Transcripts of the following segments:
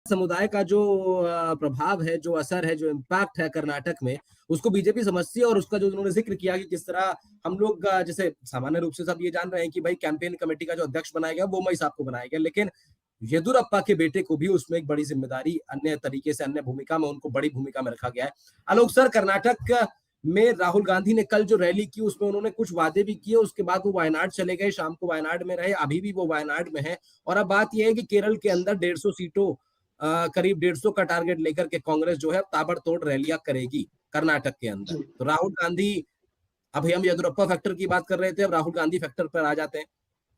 समुदाय का जो प्रभाव है, जो असर है, जो इम्पैक्ट है कर्नाटक में, उसको बीजेपी समझती है। और उसका जो उन्होंने जिक्र किया कि किस तरह हम लोग जैसे सामान्य रूप से सब ये जान रहे हैं कि भाई कैंपेन कमेटी का जो अध्यक्ष बनाया गया बोम्मई साहब को बनाया गया, लेकिन येदुरप्पा के बेटे को भी उसमें एक बड़ी जिम्मेदारी, अन्य तरीके से, अन्य भूमिका में उनको बड़ी भूमिका में रखा गया है। आलोक सर, कर्नाटक में राहुल गांधी ने कल जो रैली की उसमें उन्होंने कुछ वादे भी किए, उसके बाद वो वायनाड चले गए, शाम को वायनाड में रहे, अभी भी वो वायनाड में है। और अब बात यह है कि केरल के अंदर 150 सीटों करीब 150 का टारगेट लेकर के कांग्रेस जो है ताबड़तोड़ रैलियां करेगी कर्नाटक के अंदर। तो राहुल गांधी, अभी हम येदुरप्पा फैक्टर की बात कर रहे थे, अब राहुल गांधी फैक्टर पर आ जाते हैं।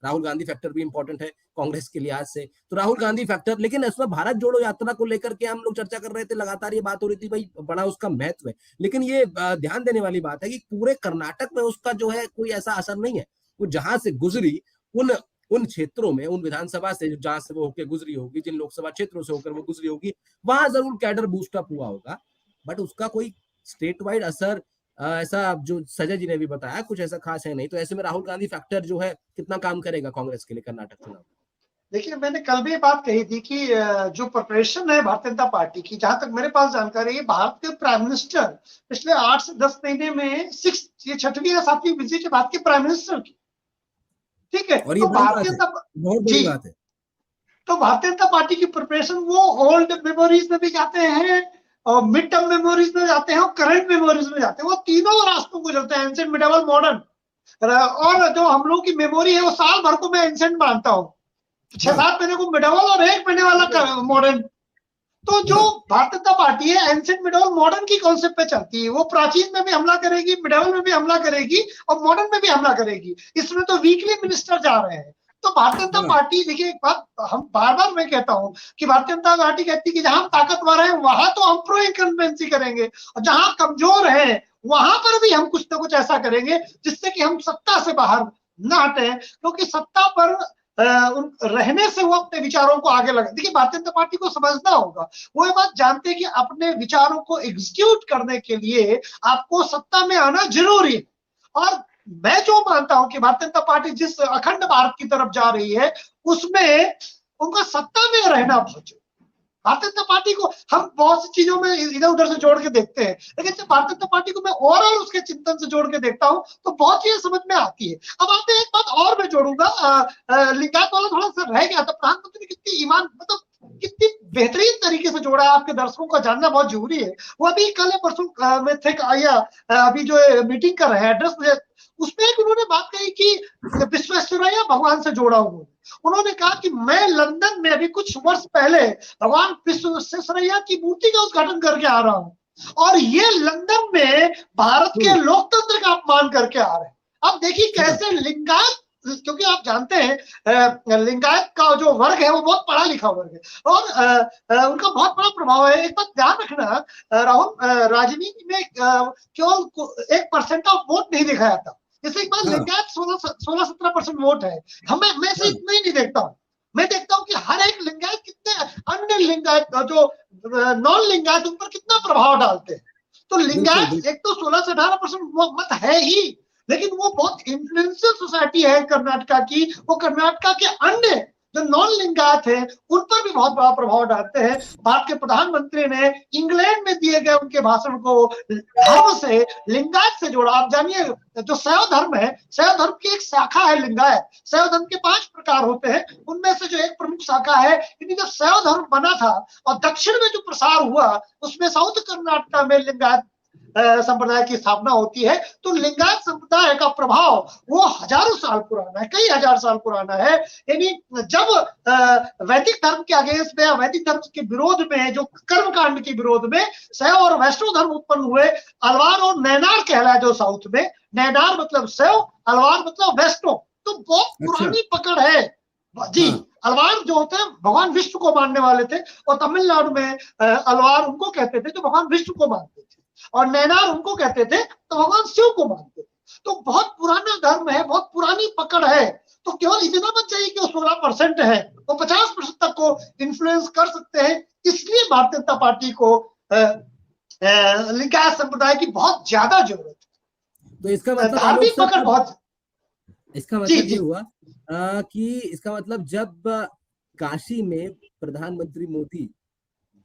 राहुल गांधी फैक्टर भी इंपॉर्टेंट है कांग्रेस के लिहाज से। तो राहुल गांधी फैक्टर, लेकिन इसमें भारत जोड़ो यात्रा को लेकर के हम लोग चर्चा कर रहे थे, लगातार ये बात हो रही थी भाई बड़ा उसका महत्व है, लेकिन ये ध्यान देने वाली बात है कि पूरे कर्नाटक में उसका जो है कोई ऐसा असर नहीं है। वो जहां से गुजरी, उन क्षेत्रों में, उन विधानसभा से जहां से वो होकर गुजरी होगी, जिन लोकसभा क्षेत्रों से होकर वो गुजरी होगी, वहां जरूर कैडर बूस्टअप हुआ होगा, बट उसका कोई स्टेट वाइड असर ऐसा जो सजय जी ने भी बताया कुछ ऐसा खास है नहीं। तो ऐसे में राहुल गांधी फैक्टर जो है कितना काम करेगा कांग्रेस के लिए कर्नाटक चुनाव? देखिए, मैंने कल भी बात कही थी कि जो प्रिपरेशन है भारतीय जनता पार्टी की, जहां तक मेरे पास जानकारी है, भारत के प्राइम मिनिस्टर पिछले 8 से 10 महीने में ये 6वीं या 7वीं विजिट है भारत के प्राइम मिनिस्टर की। ठीक है, और ये तो भारतीय जनता बहुत बड़ी बात है। तो भारतीय जनता पार्टी की प्रिपरेशन वो ओल्ड मेमोरीज में भी जाते हैं और मिड टर्म मेमोरीज में जाते हैं और करंट मेमोरीज में जाते हैं। वो तीनों रास्तों को चलते हैं, एंशिएंट, मिडिवल, मॉडर्न। और जो हम लोग की मेमोरी है वो साल भर को मैं एंशिएंट मानता हूँ, 6-7 महीने को मिडिवल और 1 महीने वाला मॉडर्न। तो जो भारतीय जनता पार्टी है एंशिएंट, मिडिवल, मॉडर्न की कॉन्सेप्ट पे चलती है। वो प्राचीन में भी हमला करेगी, मिडिवल में भी हमला करेगी और मॉडर्न में भी हमला करेगी। इसमें तो वीकली मिनिस्टर जा रहे हैं। तो भारतीय जनता पार्टी, देखिए एक बात हम बार बार मैं कहता हूं कि भारतीय जनता पार्टी कहती है कि जहां हम ताकतवर हैं वहां तो हम प्रो इनकम्बेंसी करेंगे, और जहां कमजोर है वहां पर भी हम कुछ ना कुछ ऐसा करेंगे जिससे कि हम सत्ता से बाहर न हटे, क्योंकि सत्ता पर रहने से वो अपने विचारों को आगे लगा। देखिए, भारतीय जनता पार्टी को समझना होगा, वो ये बात जानते हैं कि अपने विचारों को एग्जीक्यूट करने के लिए आपको सत्ता में आना जरूरी है। और मैं जो मानता हूं कि भारतीय जनता पार्टी जिस अखंड भारत की तरफ जा रही है उसमें उनको सत्ता में रहना बहुत जरूरी। भारतीय जनता पार्टी को हम बहुत सी चीजों में इधर उधर से जोड़ के देखते हैं, लेकिन जब भारतीय जनता पार्टी को मैं ओवरऑल उसके चिंतन से जोड़ के देखता हूं तो बहुत चीजें समझ में आती है। अब आप एक बात और मैं जोड़ूंगा, लिंगायत वाला थोड़ा सा रह गया था। प्रधानमंत्री ने कितनी ईमान, मतलब कितनी बेहतरीन तरीके से जोड़ा है, आपके दर्शकों का जानना बहुत जरूरी है। वो अभी कल परसों में थे आया, अभी जो मीटिंग कर रहे हैं एड्रेस में, उसमें एक उन्होंने बात कही कि विश्वेश्वरैया भगवान से जोड़ा हूं। उन्होंने कहा कि मैं लंदन में अभी कुछ वर्ष पहले भगवान विश्वेश्वरैया की मूर्ति का उद्घाटन करके आ रहा हूं, और ये लंदन में भारत के लोकतंत्र का अपमान करके आ रहे हैं। अब देखिए कैसे लिंगायत, क्योंकि आप जानते हैं लिंगायत का जो वर्ग है वो बहुत पढ़ा लिखा वर्ग है और उनका बहुत बड़ा प्रभाव है। एक बात ध्यान रखना, राहुल, राजनीति में केवल 1% ऑफ वोट नहीं देखा जाता। जैसे एक बार लिंगायत 16-17% वोट है, मैं से इतना ही नहीं देखता हूँ। मैं देखता हूँ कि हर एक लिंगायत कितने अन्य लिंगायत जो नॉन लिंगायत उन पर कितना प्रभाव डालते हैं। तो लिंगायत एक तो 16 से 18% मत है ही, लेकिन वो बहुत इन्फ्लुएंशियल सोसाइटी है कर्नाटका की। वो कर्नाटका के अन्य जो नॉन लिंगायत है उन पर भी बहुत बड़ा प्रभाव डालते हैं। भारत के प्रधानमंत्री ने इंग्लैंड में दिए गए उनके भाषण को धर्म से, लिंगायत से जोड़ा। आप जानिए, जो शैव धर्म है, शैव धर्म की एक शाखा है लिंगायत। शैव धर्म के 5 प्रकार होते हैं, उनमें से जो एक प्रमुख शाखा है, जब शैव धर्म बना था और दक्षिण में जो प्रसार हुआ उसमें साउथ कर्नाटका में लिंगायत संप्रदाय की स्थापना होती है। तो लिंगायत संप्रदाय का प्रभाव वो हजारों साल पुराना है, कई हजार साल पुराना है। यानी जब वैदिक धर्म के अगेंस्ट में, वैदिक धर्म के विरोध में, जो कर्म कांड के विरोध में शैव और वैष्णव धर्म उत्पन्न हुए, अलवार और नैनार कहलाया जो साउथ में। नैनार मतलब शैव, अलवार मतलब वैष्णव। तो बहुत पुरानी पकड़ है जी। अलवार जो होते हैं भगवान विष्णु को मानने वाले थे, और तमिलनाडु में अलवार उनको कहते थे जो भगवान विष्णु को मानते थे, और नैनार उनको कहते थे तो भगवान शिव को मानते थे। तो बहुत पुराना धर्म है, बहुत पुरानी पकड़ है। तो केवल इतना मत चाहिए कि वो 16% है, वो 50% तक को इन्फ्लुएंस कर सकते हैं। इसलिए भारतीय जनता पार्टी को लिंगायत संप्रदाय की बहुत ज्यादा जरूरत है। तो इसका मतलब धार्मिक पकड़ बहुत, इसका मतलब ये हुआ कि इसका मतलब जब काशी में प्रधानमंत्री मोदी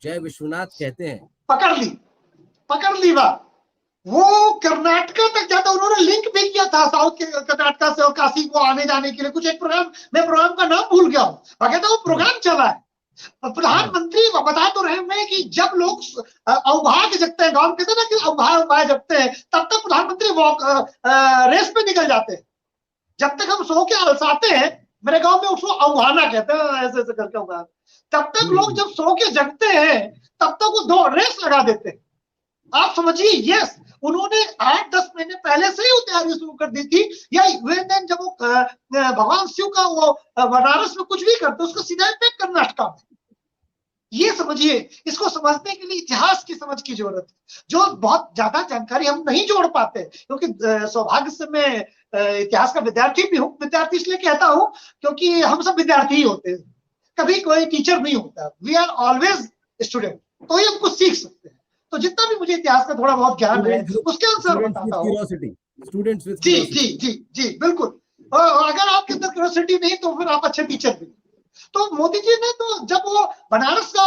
जय विश्वनाथ कहते हैं। पकड़ ली बात। वो कर्नाटका तक जाता, उन्होंने लिंक भी किया था साउथ के कर्नाटका से और काशी को आने जाने के लिए कुछ एक प्रोग्राम, मैं प्रोग्राम का नाम भूल गया हूँ, बाकायदा वो प्रोग्राम चला है। प्रधानमंत्री बता तो रहे हैं कि जब लोग अवभाग्य जगते हैं, गांव कहते हैं ना कि अवभाग्य जगते हैं, तब तक प्रधानमंत्री रेस पे निकल जाते हैं। जब तक हम सो के अलसाते हैं, मेरे गांव में उसको अवहाना कहते हैं, ऐसे ऐसे करके अवहाना, तब तक लोग जब सो के जगते हैं तब तक वो 2 रेस लगा देते हैं। आप समझिए, यस, उन्होंने 8-10 महीने पहले से ही वो तैयारी शुरू कर दी थी। या जब वो भगवान शिव का वो बनारस में कुछ भी करते उसको सीधा इम्पैक्ट कर्नाटका में। ये समझिए, इसको समझने के लिए इतिहास की समझ की जरूरत है, जो बहुत ज्यादा जानकारी हम नहीं जोड़ पाते, क्योंकि सौभाग्य से मैं इतिहास का विद्यार्थी भी हूँ। विद्यार्थी इसलिए कहता हूँ क्योंकि हम सब विद्यार्थी ही होते हैं, कभी कोई टीचर नहीं होता। वी आर ऑलवेज स्टूडेंट, तो ही हम कुछ सीख सकते हैं। तो जितना भी मुझे इतिहास का थोड़ा बहुत ज्ञान है उसके अनुसार बताता हूँ। जी बिल्कुल। और अगर आपके अंदर क्यूरियोसिटी नहीं तो फिर आप अच्छे टीचर भी। तो मोदी जी ने तो जब वो बनारस का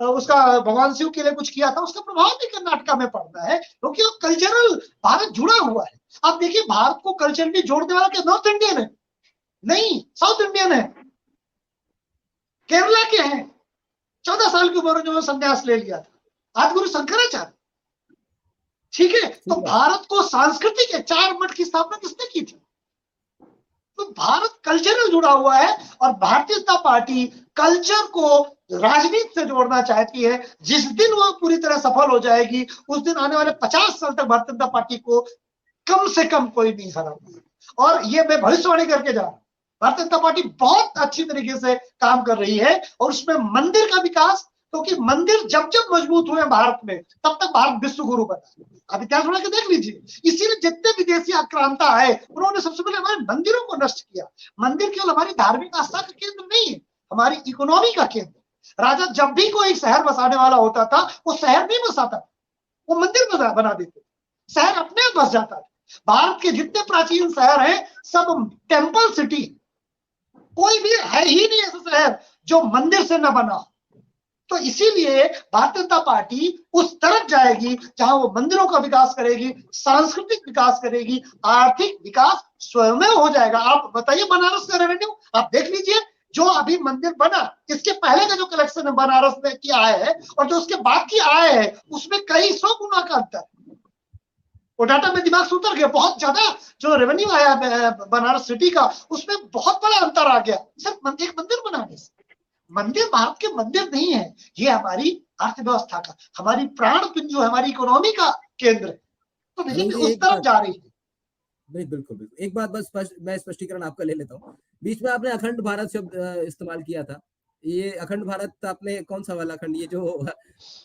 उसका भगवान शिव के लिए कुछ किया था, उसका प्रभाव भी कर्नाटका में पड़ता है, क्योंकि वो कल्चरल भारत जुड़ा हुआ है। आप देखिए, भारत को कल्चरली जोड़ने वाला क्या नॉर्थ इंडियन है? नहीं, साउथ इंडियन है। केरला के हैं। 14 साल की उम्र में जो संन्यास ले लिया था आदिगुरु शंकराचार्य। ठीक है, तो भारत को सांस्कृतिक 4 मठ की स्थापना किसने की थी? तो भारत कल्चरल जुड़ा हुआ है, और भारतीय जनता पार्टी कल्चर को राजनीति से जोड़ना चाहती है। जिस दिन वो पूरी तरह सफल हो जाएगी, उस दिन आने वाले 50 साल तक भारतीय जनता पार्टी को कम से कम कोई नहीं हरा पाएगा। और ये मैं भविष्यवाणी करके जा रहा हूं, भारतीय जनता पार्टी बहुत अच्छी तरीके से काम कर रही है। और उसमें मंदिर का विकास, क्योंकि मंदिर जब जब मजबूत हुए भारत में, तब तक भारत विश्व गुरु बना। अब इतिहास उड़ा के देख लीजिए, इसीलिए जितने विदेशी आक्रांता आए उन्होंने सबसे पहले हमारे मंदिरों को नष्ट किया। मंदिर केवल हमारी धार्मिक आस्था का केंद्र नहीं है, हमारी इकोनॉमी का केंद्र। राजा जब भी कोई शहर बसाने वाला होता था, वो शहर नहीं बसाता, वो मंदिर बना देते, शहर अपने आप बस जाता था। भारत के जितने प्राचीन शहर हैं सब टेम्पल सिटी, कोई भी है ही नहीं ऐसा शहर जो मंदिर से न बना। तो इसीलिए भारतीय जनता पार्टी उस तरफ जाएगी जहां वो मंदिरों का विकास करेगी, सांस्कृतिक विकास करेगी, आर्थिक विकास स्वयं हो जाएगा। आप बताइए, बनारस का रेवेन्यू आप देख लीजिए, जो अभी मंदिर बना, इसके पहले का जो कलेक्शन है बनारस में की आय है और जो उसके बाद की आय है, उसमें कई 100 गुना का अंतर। वो डाटा में दिमाग से उतर गया, बहुत ज्यादा जो रेवेन्यू आया बनारस सिटी का, उसमें बहुत बड़ा अंतर आ गया सिर्फ एक मंदिर बनाने से। मंदिर भारत के मंदिर नहीं है, ये हमारी अर्थव्यवस्था का, हमारी प्राण पिंजो है, हमारी इकोनॉमी का केंद्र है। तो देखिए उस तरफ जा रही है। बिल्कुल बिल्कुल। एक बात बस मैं स्पष्टीकरण आपका ले लेता हूँ। बीच में आपने अखंड भारत शब्द इस्तेमाल किया था, ये अखंड भारत आपने कौन सा वाला अखंड? ये जो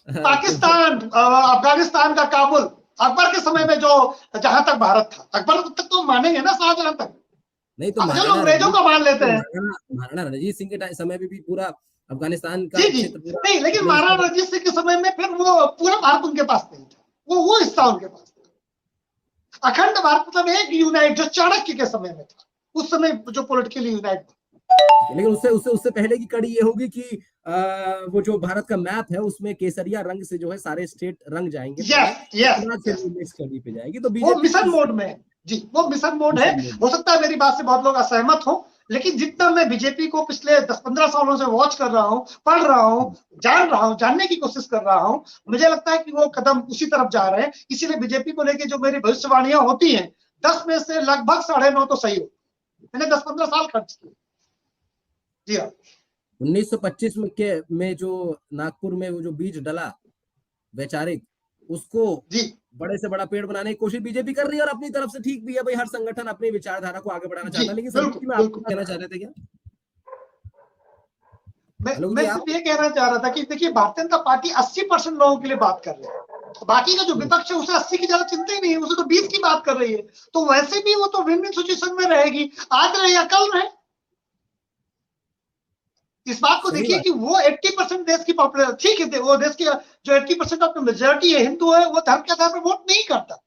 पाकिस्तान, अफगानिस्तान का काबुल, अकबर के समय में जो जहां तक भारत था, अकबर तक तो मानेंगे ना, शाहजहां तक नहीं, तो अंग्रेजों का मान लेते हैं। महाराणा रणजीत सिंह के समय में भी पूरा अफगानिस्तान का क्षेत्र नहीं, लेकिन महाराणा रणजीत सिंह के समय में फिर वो पूरा भारत उनके पास नहीं था, वो हिस्सा उनके पास था। अखंड भारत मतलब एक यूनाइट जो चाणक्य के समय में था, उस समय जो पॉलिटिकली यूनाइट था। लेकिन उससे पहले की कड़ी ये होगी कि वो जो भारत का मैप है उसमें केसरिया रंग से जो है सारे स्टेट रंग जाएंगे। यस कड़ी पे जाएगी, तो वो मिशन मोड में जी, वो मिशन मोड है। हो सकता है मेरी बात से बहुत लोग असहमत हो, लेकिन जितना मैं बीजेपी को पिछले 10-15 सालों से वॉच कर रहा हूँ, पढ़ रहा हूँ, जान रहा हूँ, जानने की कोशिश कर रहा हूँ, मुझे लगता है कि वो कदम उसी तरफ जा रहे हैं। इसीलिए बीजेपी को लेके जो मेरी भविष्यवाणियां होती हैं, 10 में से लगभग 9.5 तो सही हो। मैंने 10-15 साल खर्च किए। जी हाँ, 1925 में जो नागपुर में वो जो बीज डला वैचारिक, उसको जी बड़े से बड़ा पेड़ बनाने की कोशिश बीजेपी कर रही है, और अपनी तरफ से ठीक भी है भाई, हर संगठन अपनी विचारधारा को आगे बढ़ाना चाहता है। लेकिन संदीप में आप कहना चाह रहे थे क्या? मैं सिर्फ ये कहना चाह रहा था कि देखिए, भारतीय जनता पार्टी 80% लोगों के लिए बात कर रही है, बाकी का जो विपक्ष है उसे 80 की ज्यादा चिंता ही नहीं है, उसे तो 20 की बात कर रही है। तो वैसे भी वो तो विन विन सिचुएशन में रहेगी, आज रहे या कल रहे। इस बात को देखिए कि वो 80% देश की पॉपुलेशन, ठीक है, वो देश की जो 80% ऑफ मेजोरिटी है हिंदू है, वो धर्म के आधार पर वोट नहीं करता,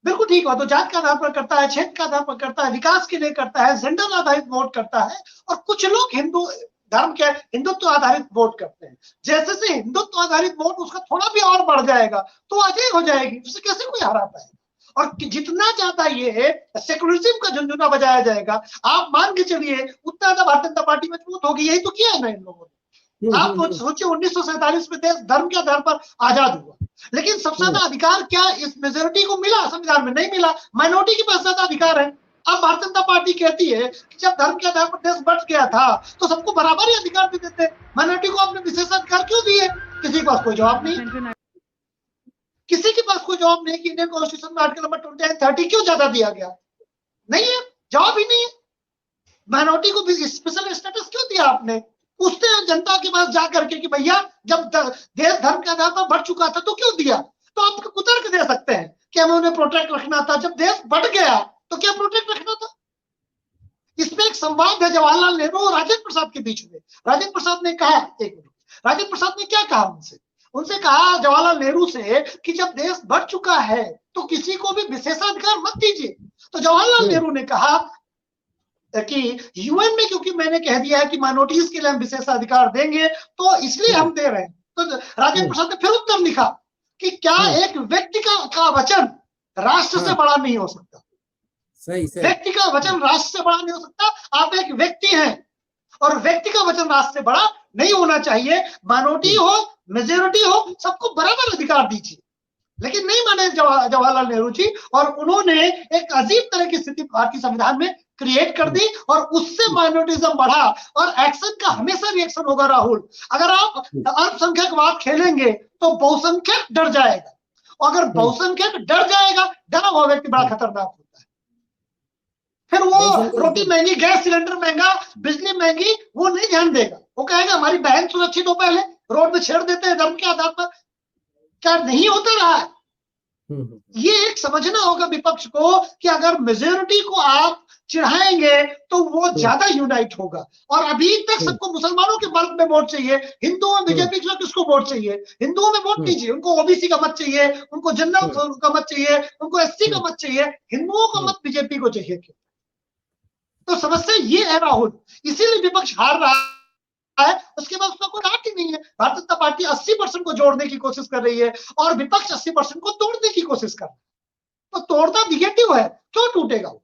बिल्कुल ठीक है, तो जात के आधार पर करता है, क्षेत्र के आधार पर करता है, विकास के लिए करता है, जेंडर आधारित वोट करता है। और कुछ लोग हिंदू धर्म के हिंदुत्व आधारित वोट करते हैं। जैसे से हिंदुत्व आधारित वोट उसका थोड़ा भी और बढ़ जाएगा तो अजय हो जाएगी, उसे कैसे कोई हरा पाएगा। और जितना ज्यादा ये सेकुलरिज्म का झुनझुना बजाया जाएगा, आप मान के चलिए उतना ज्यादा भारतीय जनता पार्टी मजबूत होगी। यही तो किया है ना इन लोगों ने। आप सोचिए 1947 में देश धर्म के आधार पर आजाद हुआ, लेकिन सबसे ज्यादा अधिकार क्या इस मेजोरिटी को मिला? संविधान में नहीं मिला, माइनॉरिटी के पास ज्यादा अधिकार है। अब भारतीय जनता पार्टी कहती है कि जब धर्म के आधार पर देश बंट गया था तो सबको बराबर ही अधिकार दे देते, माइनॉरिटी को आपने विशेषाधिकार क्यों दिए? किसी के पास कोई जवाब नहीं, किसी के पास कोई जवाब नहीं कि इंडियन कॉन्स्टिट्यूशन में आर्टिकल नंबर 20 एंड 30 क्यों ज्यादा दिया गया, नहीं है, जवाब ही नहीं है। माइनॉरिटी को भी स्पेशल स्टेटस क्यों दिया आपने? पूछते हैं जनता के पास जाकर के कि भैया जब देश धर्म के आधार पर बढ़ चुका था तो क्यों दिया? तो आप कुतर्क दे सकते हैं कि हमें उन्हें प्रोटेक्ट रखना था। जब देश बढ़ गया तो क्या प्रोटेक्ट रखना था? इसमें एक संवाद है जवाहरलाल नेहरू और राजेंद्र प्रसाद के बीच में। राजेंद्र प्रसाद ने कहा, एक मिनट, राजेंद्र प्रसाद ने क्या कहा उनसे कहा जवाहरलाल नेहरू से कि जब देश बढ़ चुका है तो किसी को भी विशेषाधिकार मत दीजिए। तो जवाहरलाल नेहरू ने कहा कि यूएन में क्योंकि मैंने कह दिया है कि माइनॉरिटीज के लिए हम विशेषाधिकार देंगे तो इसलिए हम दे रहे हैं। तो राजेंद्र प्रसाद ने फिर उत्तर लिखा कि क्या एक व्यक्ति का वचन राष्ट्र से बड़ा नहीं हो सकता? सही। व्यक्ति का वचन राष्ट्र से बड़ा नहीं हो सकता। आप एक व्यक्ति हैं और व्यक्ति का वचन राष्ट्र से बड़ा नहीं होना चाहिए। माइनॉरिटी हो मेजोरिटी हो सबको बराबर अधिकार दीजिए, लेकिन नहीं माने जवाहरलाल नेहरू जी, और उन्होंने एक अजीब तरह की स्थिति भारतीय संविधान में क्रिएट कर दी और उससे माइनॉरिटिज्म बढ़ा। और एक्शन का हमेशा रिएक्शन होगा राहुल। अगर आप अल्पसंख्यकवाद खेलेंगे तो बहुसंख्यक डर जाएगा, और अगर बहुसंख्यक डर जाएगा, डरा हुआ व्यक्ति बड़ा खतरनाक होता है। फिर वो रोटी महंगी, गैस सिलेंडर महंगा, बिजली महंगी, वो नहीं ध्यान देगा। वो कहेगा हमारी बहन सुरक्षित हो, पहले रोड में छेड़ देते हैं धर्म के आधार पर। क्या नहीं होता रहा है? ये एक समझना होगा विपक्ष को कि अगर मेजोरिटी को आप चिढ़ाएंगे तो वो ज्यादा यूनाइट होगा। और अभी तक सबको मुसलमानों के बल्क में वोट चाहिए, हिंदुओं में बीजेपी के किसको वोट चाहिए? हिंदुओं में वोट दीजिए, उनको ओबीसी का मत चाहिए, उनको जनरल का मत चाहिए, उनको एससी का मत चाहिए, हिंदुओं का मत बीजेपी को चाहिए। क्यों? तो समस्या ये है राहुल, इसीलिए विपक्ष हार रहा है। उसके बाद उसका कोई बात ही नहीं है। भारतीय जनता पार्टी 80% को जोड़ने की कोशिश कर रही है और विपक्ष 80% को तोड़ने की कोशिश कर रहा है। तो तोड़ना निगेटिव है, क्यों टूटेगा वो?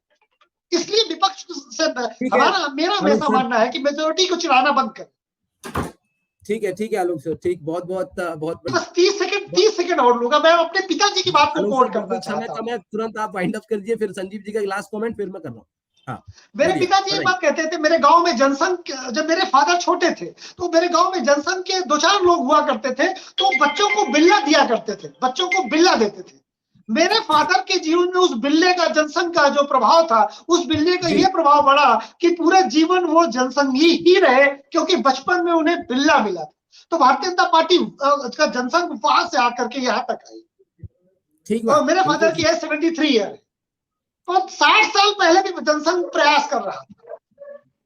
इसलिए विपक्ष से मेरा हमेशा मानना है कि मेजोरिटी को चिढ़ाना बंद कर। ठीक है आलोक सर, ठीक, बहुत बस 30 सेकंड और लूंगा। मैं अपने पिताजी की बात को कोट करना चाहता हूं। मैं तुरंत आप वाइंड अप कर दीजिए, फिर संजीव जी का लास्ट कमेंट, फिर मैं कर रहा हूँ। हाँ, मेरे पिताजी एक बात कहते थे, मेरे गांव में जनसंघ, जब मेरे फादर छोटे थे तो मेरे गांव में जनसंघ के 2-4 लोग हुआ करते थे, तो बच्चों को बिल्ला दिया करते थे, बच्चों को बिल्ला देते थे। मेरे फादर के जीवन में उस बिल्ले का, जनसंघ का जो प्रभाव था, उस बिल्ले का ये प्रभाव पड़ा कि पूरे जीवन वो जनसंघी ही रहे, क्योंकि बचपन में उन्हें बिल्ला मिला। तो भारतीय जनता पार्टी का जनसंघ वहां से आकर के यहाँ तक आई। ठीक है। मेरे फादर की एज 73 ईयर, तो 60 साल पहले भी जनसंघ प्रयास कर रहा था,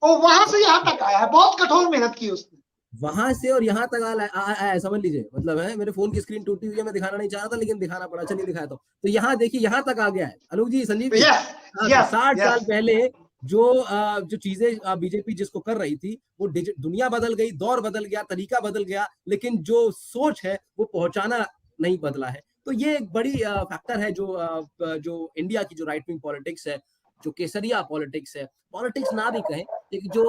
और वहां से यहाँ तक आया है। बहुत कठोर मेहनत की उसने, वहां से और यहाँ तक आया, समझ लीजिए। मतलब है, मेरे फोन की स्क्रीन टूटी हुई है, मैं दिखाना नहीं चाह रहा था लेकिन दिखाना पड़ा। चलिए दिखाता हूँ। तो यहाँ देखिए, यहाँ तक आ गया है अलोक जी, संजीव जी। 60 साल पहले जो चीजें बीजेपी जिसको कर रही थी, वो दुनिया बदल गई, दौर बदल गया, तरीका बदल गया, लेकिन जो सोच है वो पहुंचाना नहीं बदला है। तो ये एक बड़ी फैक्टर है जो इंडिया की जो राइट विंग पॉलिटिक्स है, जो केसरिया पॉलिटिक्स है, पॉलिटिक्स ना भी कहें, एक जो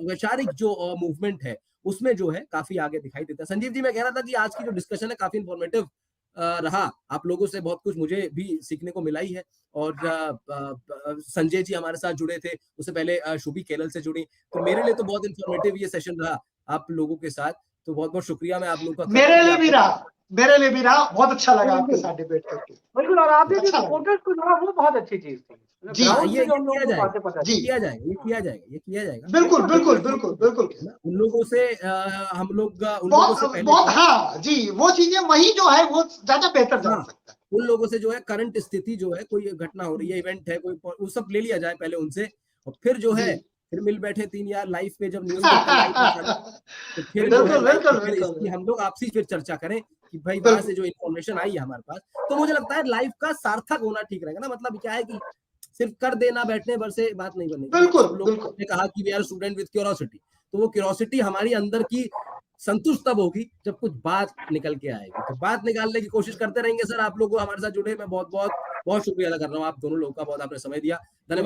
वैचारिक जो मूवमेंट है, उसमें जो है काफी आगे दिखाई देता है। संजीव जी, मैं कह रहा था कि आज की जो डिस्कशन है काफी इंफॉर्मेटिव रहा। आप लोगों से बहुत कुछ मुझे भी सीखने को मिला ही है। और संजय जी हमारे साथ जुड़े थे, उससे पहले शुभी केरल से जुड़ी। तो मेरे लिए तो बहुत इंफॉर्मेटिव ये सेशन रहा आप लोगों के साथ। तो बहुत बहुत शुक्रिया मैं आप लोगों का। मेरे लिए भी रहा, बहुत अच्छा लगा आपके साथ डिबेट करके। बिल्कुल, और आपने जो सपोर्टर्स को जोड़ा वो बहुत अच्छी चीज थी। जी, ये किया जाएगा। बिल्कुल। उन लोगों से हम लोग बहुत हाँ जी, वो चीजें वही जो है वो ज्यादा बेहतर जान सकता है। उन लोगों से जो है करंट स्थिति जो है, कोई घटना हो रही है, इवेंट है कोई, वो सब ले लिया जाए पहले उनसे, और फिर जो है फिर मिल बैठे 3 यार लाइव पे, जब न्यूज़ तो फिर हम लोग आपसी फिर चर्चा करें कि भाई वहां से जो इन्फॉर्मेशन आई है हमारे पास। तो मुझे लगता है लाइव का सार्थक होना ठीक रहेगा ना। मतलब क्या है कि सिर्फ कर देना, बैठने भर से बात नहीं बनेगी। बिल्कुल। ने कहा कि we are student with curiosity, तो वो क्यूरोसिटी हमारी अंदर की संतुष्ट तब होगी जब कुछ बात निकल के आएगी। तो बात निकालने की कोशिश करते रहेंगे सर। आप लोग हमारे साथ जुड़े, मैं बहुत बहुत शुक्रिया अदा कर रहा हूँ आप दोनों लोगों का, बहुत आपने समय दिया, धन्यवाद।